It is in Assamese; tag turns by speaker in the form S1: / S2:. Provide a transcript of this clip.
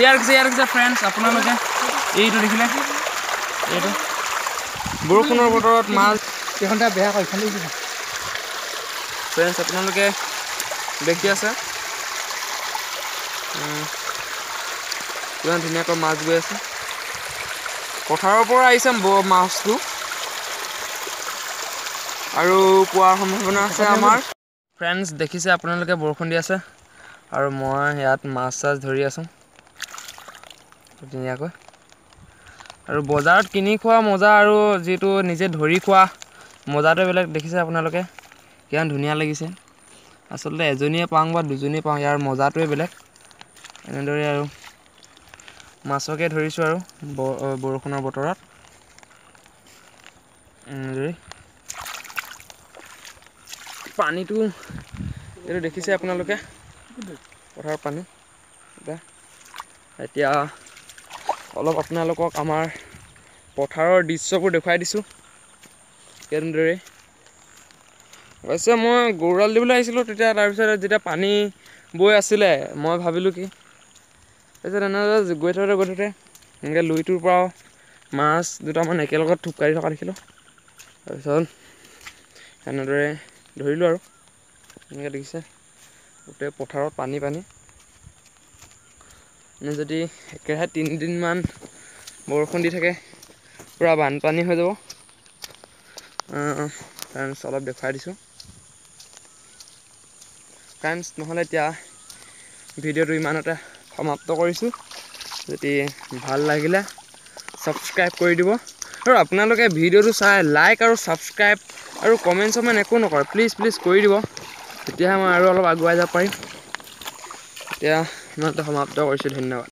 S1: ইয়াৰ কিছু ফ্ৰেণ্ডছ আপোনালোকে এইটো দেখিলে এইটো বৰষুণৰ বতৰত মাছ
S2: কেইখনটা বেয়া কৈখালি
S1: ফ্ৰেণ্ডছ আপোনালোকে দেখি আছে কিমান ধুনীয়াকৈ মাছ গৈ আছে পথাৰৰ পৰা আহিছে মাছটো আৰু পোৱাৰ সম্ভাৱনা আছে আমাৰ ফ্ৰেণ্ডছ দেখিছে আপোনালোকে বৰষুণ দি আছে আৰু মই ইয়াত মাছ ধৰি আছোঁ ধুনীয়াকৈ আৰু বজাৰত কিনি খোৱা মজা আৰু যিটো নিজে ধৰি খোৱা মজাটো বেলেগ দেখিছে আপোনালোকে কিমান ধুনীয়া লাগিছে আচলতে এজনীয়ে পাওঁ বা দুজনীয়ে পাওঁ ইয়াৰ মজাটোৱে বেলেগ এনেদৰে আৰু মাছকে ধৰিছোঁ আৰু বৰষুণৰ বতৰত পানীটো এইটো দেখিছে আপোনালোকে পথাৰৰ পানী এতিয়া অলপ আপোনালোকক আমাৰ পথাৰৰ দৃশ্যবোৰ দেখুৱাই দিছোঁ কেনেদৰে অৱশ্যে মই গৰুড়াল দিবলৈ আহিছিলোঁ তেতিয়া তাৰপিছত যেতিয়া পানী বৈ আছিলে মই ভাবিলোঁ কি তাৰপিছত এনেদৰে গৈ থাকোঁতে এনেকৈ লুইটোৰ পৰাও মাছ দুটামান একেলগত থুপকাৰি থকা দেখিলোঁ তাৰপিছত এনেদৰে ধৰিলোঁ আৰু এনেকৈ দেখিছে গোটেই পথাৰত পানী এনে যদি একেৰাহে 3 দিনমান বৰষুণ দি থাকে পূৰা বানপানী হৈ যাব ফ্ৰেণ্ডছ অলপ দেখুৱাই দিছোঁ ফ্ৰেণ্ডছ নহ'লে এতিয়া ভিডিঅ'টো ইমানতে সমাপ্ত কৰিছোঁ যদি ভাল লাগিলে ছাবস্ক্ৰাইব কৰি দিব আৰু আপোনালোকে ভিডিঅ'টো চাই লাইক আৰু ছাবস্ক্ৰাইব আৰু কমেণ্ট একো নকৰে প্লিজ কৰি দিব তেতিয়াহে মই আৰু অলপ আগুৱাই যাব পাৰিম এতিয়া ইমানতে সমাপ্ত কৰিছোঁ ধন্যবাদ